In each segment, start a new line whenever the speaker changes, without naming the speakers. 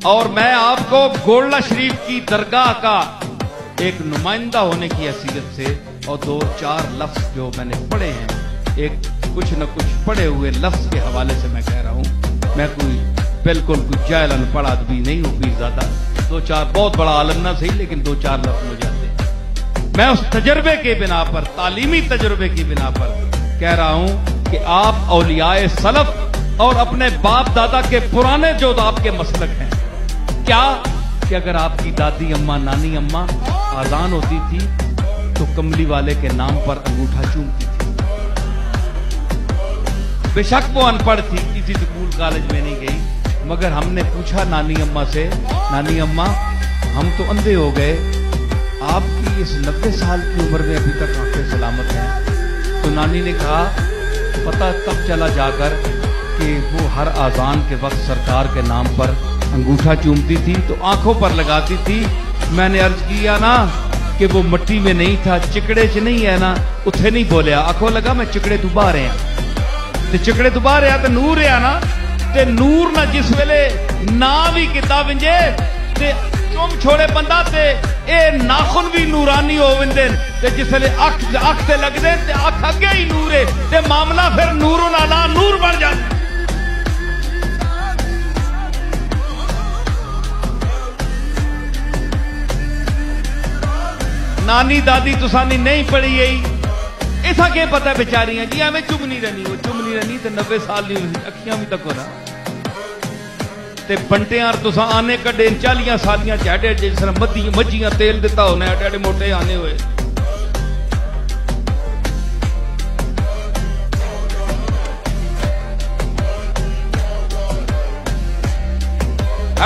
और मैं आपको गोल्डा शरीफ की दरगाह का एक नुमाइंदा होने की हैसियत से और 2-4 लफ्ज जो मैंने पढ़े हैं, एक कुछ न कुछ पढ़े हुए लफ्ज के हवाले से मैं कह रहा हूं। मैं बिल्कुल कोई जाहिल अनपढ़ आदमी नहीं हूं, पीरजादा 2-4 बहुत बड़ा आलम ना सही, लेकिन 2-4 लफ्ज हो जाते हैं। मैं उस तजर्बे के बिना पर, तालीमी तजर्बे की बिना पर कह रहा हूं कि आप औलियाए सलफ और अपने बाप दादा के पुराने जो आपके मसलक हैं, क्या कि अगर आपकी दादी अम्मा, नानी अम्मा आजान होती थी तो कमली वाले के नाम पर अंगूठा चूमती थी। बेशक वो अनपढ़ थी, किसी स्कूल कॉलेज में नहीं गई, मगर हमने पूछा नानी अम्मा से, नानी अम्मा हम तो अंधे हो गए, आपकी इस 90 साल की उम्र में अभी तक आंखें सलामत हैं। तो नानी ने कहा पता तब चला जाकर कि वो हर आजान के वक्त सरकार के नाम पर अंगूठा चूमती थी तो आंखों पर लगाती थी। मैंने अर्ज किया ना कि वो मिट्टी में नहीं था, चिकड़े च नहीं है ना, उथे नहीं बोलिया, आखो लगा मैं चिकड़े तू बाहर आ, ते चिकड़े तू बाहर आ तो नूर आ ना, ते नूर ना जिस वेले ना भी किता विंजे ते चुम छोड़े बंदा ते ए नाखुन भी नूरानी हो विंदे, ते जिस वेले अख ते लगदे ते अख अगे ही नूर है, ते मामला फिर नूरों नाला नूर बन जाता। नानी दादी तुसानी नहीं पढ़ी गई, ऐसा क्या पता बेचारियां जी हमें चुप नहीं रहनी, वो चुप नहीं रहनी तो 90 साल नहीं हुई, अखियां भी तको ना ते बंटियां तुसा आने कड्डे 40 सालियां चाटे जिस तरह मज्जियां तेल दिता होना एडे मोटे आने हुए।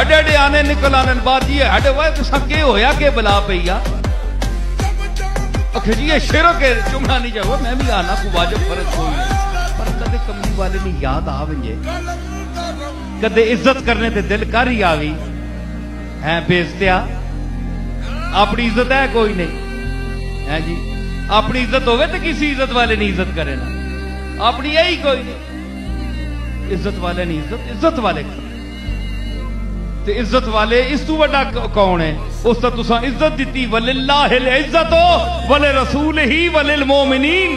एडे आने निकल आने बाद जी एडे वाए तुसा के होया के बला पई आ जी, ये शेरों के चुमना नहीं चाहिए। मैं भी आना को वाजिब फर्ज कोई नहीं, पर कदे कमली वाले ने याद आ वंजे, कदे इज्जत करने ते दिल कर ही आ गई है। बेइज्जतिया अपनी इज्जत है कोई नहीं है जी, अपनी इज्जत होवे तो किसी इज्जत वाले ने इज्जत करे ना, अपनी यही कोई नहीं, इज्जत वाले नहीं इज्जत वाले कर ते इज्जत वाले इस तू वड्डा कौन है, उस तक तुसा इज्जत दी वलिल्लाहिल इज्जतो वले रसूल ही वलिल मोमिनीन।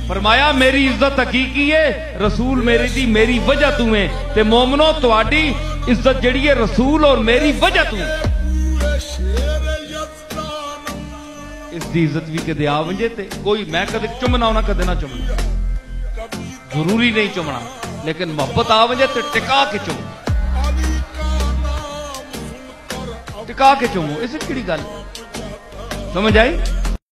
फरमाया मेरी इज्जत हकीकी है, रसूल मेरी दी मेरी वजह तू है, ते मोमनो तुहाडी इज्जत जड़ी है रसूल और मेरी वजह तू। इसकी इज्जत भी कदे आ वंजे ते कोई मैं कदे चुमना होना कदे ना चुमना, जरूरी नहीं चुमना, लेकिन मोहब्बत आ वंजे ते टिका के चुम, टिका के चुमो, इसे किहड़ी गल समझ आई।